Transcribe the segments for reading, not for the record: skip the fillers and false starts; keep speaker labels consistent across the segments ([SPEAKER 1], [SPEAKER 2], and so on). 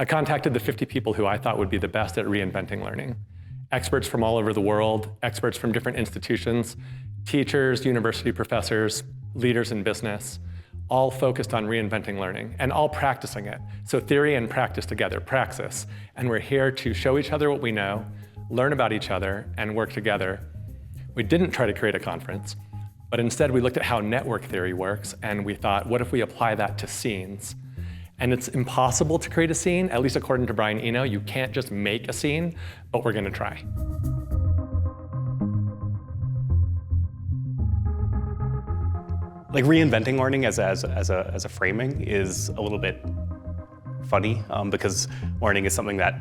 [SPEAKER 1] I contacted the 50 people who I thought would be the best at reinventing learning. Experts from all over the world, experts from different institutions, teachers, university professors, leaders in business, all focused on reinventing learning and all practicing it. So theory and practice together, praxis. And we're here to show each other what we know, learn about each other, and work together. We didn't try to create a conference, but instead we looked at how network theory works, and we thought, what if we apply that to scenes? And it's impossible to create a scene, at least according to Brian Eno. You can't just make a scene, but we're gonna try.
[SPEAKER 2] Like reinventing learning as a framing is a little bit funny because learning is something that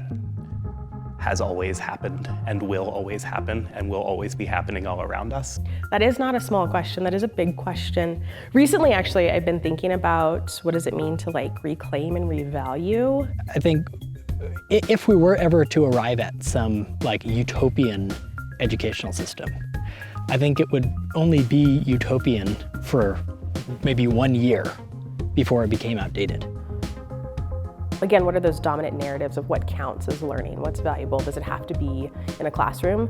[SPEAKER 2] has always happened and will always happen and will always be happening all around us.
[SPEAKER 3] That is not a small question, that is a big question. Recently, actually, I've been thinking about what does it mean to like reclaim and revalue?
[SPEAKER 4] I think if we were ever to arrive at some like utopian educational system, I think it would only be utopian for maybe 1 year before it became outdated.
[SPEAKER 3] Again, what are those dominant narratives of what counts as learning? What's valuable? Does it have to be in a classroom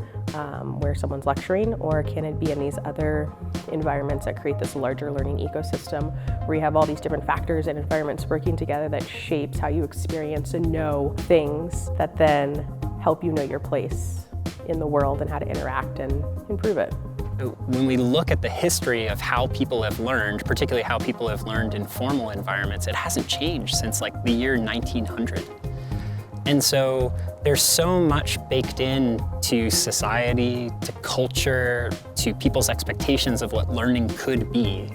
[SPEAKER 3] where someone's lecturing, or can it be in these other environments that create this larger learning ecosystem where you have all these different factors and environments working together that shapes how you experience and know things that then help you know your place in the world and how to interact and improve it?
[SPEAKER 5] When we look at the history of how people have learned, particularly how people have learned in formal environments, it hasn't changed since like the year 1900. And so there's so much baked in to society, to culture, to people's expectations of what learning could be,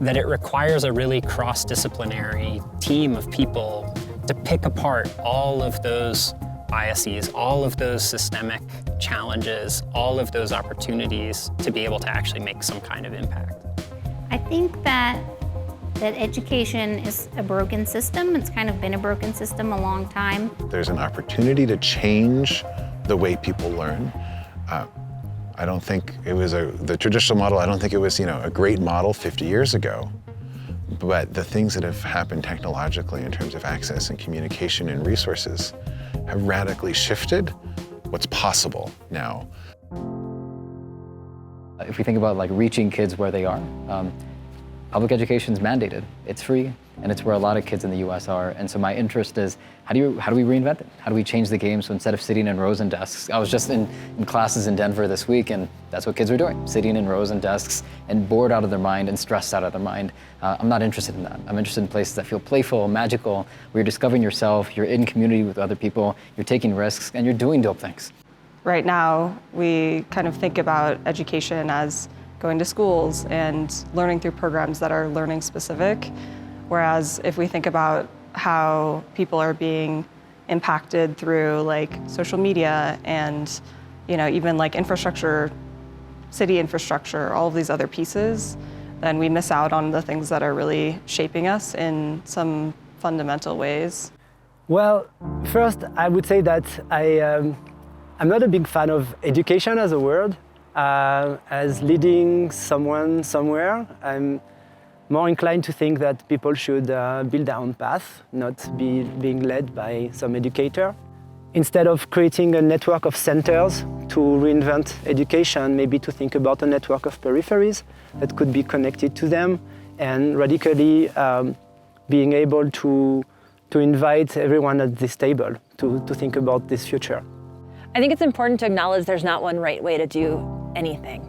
[SPEAKER 5] that it requires a really cross-disciplinary team of people to pick apart all of those biases, all of those systemic challenges, all of those opportunities to be able to actually make some kind of impact.
[SPEAKER 6] I think that education is a broken system. It's kind of been a broken system a long time.
[SPEAKER 7] There's an opportunity to change the way people learn. I don't think it was the traditional model, I don't think it was a great model 50 years ago. But the things that have happened technologically in terms of access and communication and resources have radically shifted what's possible now.
[SPEAKER 8] If we think about like reaching kids where they are, public education is mandated. It's free, and it's where a lot of kids in the US are. And so my interest is, how do we reinvent it? How do we change the game so instead of sitting in rows and desks? I was just in classes in Denver this week, and that's what kids were doing, sitting in rows and desks and bored out of their mind and stressed out of their mind. I'm not interested in that. I'm interested in places that feel playful, magical, where you're discovering yourself, you're in community with other people, you're taking risks, and you're doing dope things.
[SPEAKER 9] Right now, we kind of think about education as going to schools and learning through programs that are learning specific. Whereas if we think about how people are being impacted through like social media and even like infrastructure, city infrastructure, all of these other pieces, then we miss out on the things that are really shaping us in some fundamental ways.
[SPEAKER 10] Well, first I would say that I'm not a big fan of education as a word. As leading someone somewhere, I'm more inclined to think that people should build their own path, not be being led by some educator. Instead of creating a network of centers to reinvent education, maybe to think about a network of peripheries that could be connected to them and radically being able to invite everyone at this table to think about this future.
[SPEAKER 11] I think it's important to acknowledge there's not one right way to do anything,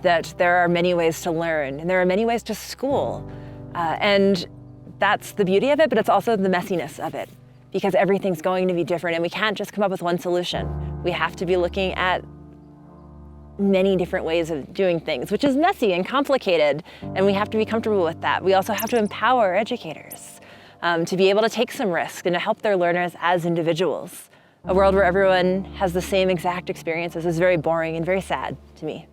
[SPEAKER 11] that there are many ways to learn, and there are many ways to school. And that's the beauty of it, but it's also the messiness of it, because everything's going to be different, and we can't just come up with one solution. We have to be looking at many different ways of doing things, which is messy and complicated, and we have to be comfortable with that. We also have to empower educators to be able to take some risk and to help their learners as individuals. A world where everyone has the same exact experiences is very boring and very sad to me.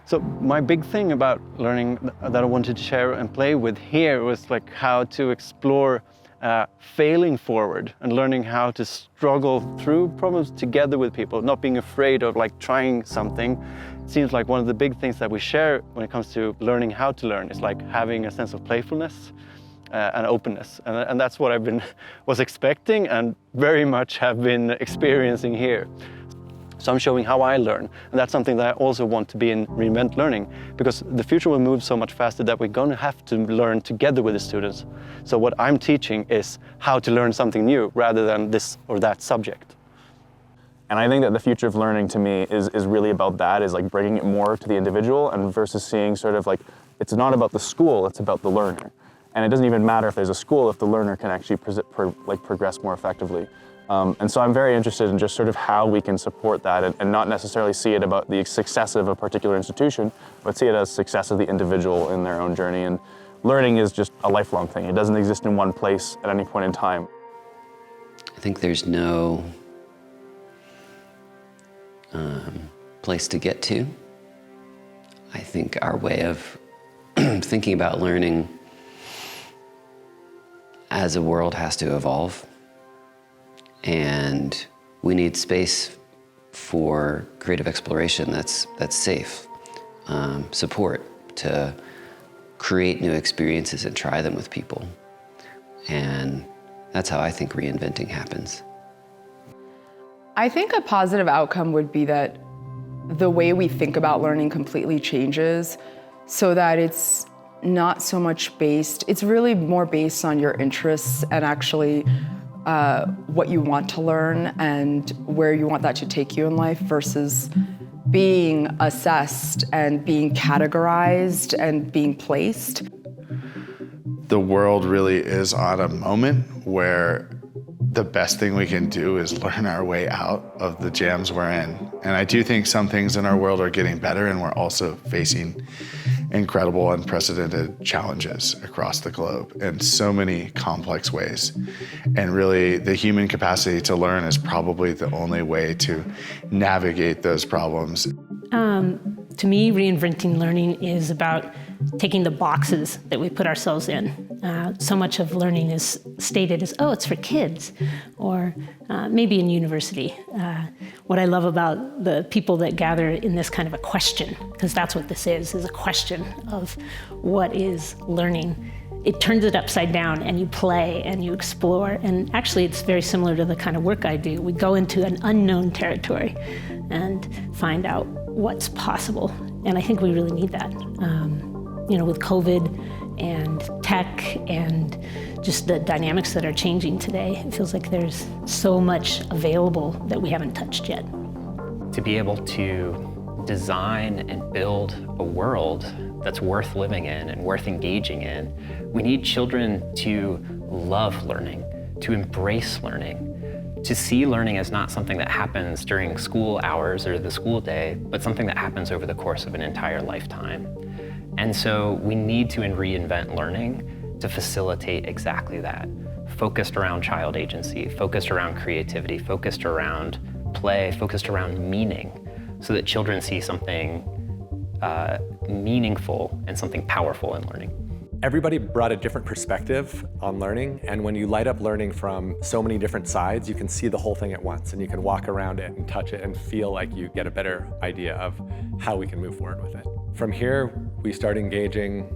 [SPEAKER 12] So my big thing about learning that I wanted to share and play with here was like how to explore failing forward and learning how to struggle through problems together with people, not being afraid of like trying something. It seems like one of the big things that we share when it comes to learning how to learn is like having a sense of playfulness and openness. And that's what was expecting and very much have been experiencing here. So I'm showing how I learn, and that's something that I also want to be in Reinvent learning, because the future will move so much faster that we're going to have to learn together with the students. So what I'm teaching is how to learn something new rather than this or that subject.
[SPEAKER 13] And I think that the future of learning to me is really about that, is like bringing it more to the individual and versus seeing sort of like, it's not about the school, it's about the learner. And it doesn't even matter if there's a school if the learner can actually progress more effectively. And so I'm very interested in just sort of how we can support that and not necessarily see it about the success of a particular institution, but see it as success of the individual in their own journey. And learning is just a lifelong thing. It doesn't exist in one place at any point in time.
[SPEAKER 14] I think there's no place to get to. I think our way of thinking about learning as a world has to evolve. And we need space for creative exploration that's safe, support to create new experiences and try them with people. And that's how I think reinventing happens.
[SPEAKER 15] I think a positive outcome would be that the way we think about learning completely changes so that it's not so much based, it's really more based on your interests and actually what you want to learn and where you want that to take you in life versus being assessed and being categorized and being placed.
[SPEAKER 16] The world really is on a moment where the best thing we can do is learn our way out of the jams we're in. And I do think some things in our world are getting better, and we're also facing incredible, unprecedented challenges across the globe in so many complex ways. And really, the human capacity to learn is probably the only way to navigate those problems.
[SPEAKER 17] To me, reinventing learning is about taking the boxes that we put ourselves in. So much of learning is stated as, oh, it's for kids, or maybe in university. What I love about the people that gather in this kind of a question, because that's what this is a question of what is learning. It turns it upside down and you play and you explore. And actually, it's very similar to the kind of work I do. We go into an unknown territory and find out what's possible. And I think we really need that. With COVID and tech and just the dynamics that are changing today, it feels like there's so much available that we haven't touched yet.
[SPEAKER 5] To be able to design and build a world that's worth living in and worth engaging in, we need children to love learning, to embrace learning, to see learning as not something that happens during school hours or the school day, but something that happens over the course of an entire lifetime. And so we need to reinvent learning to facilitate exactly that. Focused around child agency, focused around creativity, focused around play, focused around meaning, so that children see something meaningful and something powerful in learning.
[SPEAKER 1] Everybody brought a different perspective on learning, and when you light up learning from so many different sides, you can see the whole thing at once, and you can walk around it and touch it and feel like you get a better idea of how we can move forward with it. From here, we start engaging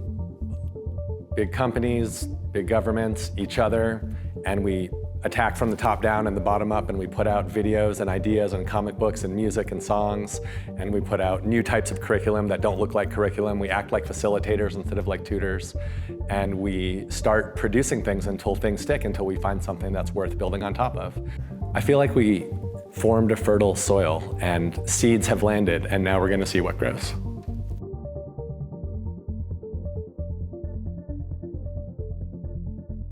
[SPEAKER 1] big companies, big governments, each other, and we attack from the top down and the bottom up, and we put out videos and ideas and comic books and music and songs, and we put out new types of curriculum that don't look like curriculum. We act like facilitators instead of like tutors, and we start producing things until things stick, until we find something that's worth building on top of. I feel like we formed a fertile soil, and seeds have landed, and now we're going to see what grows.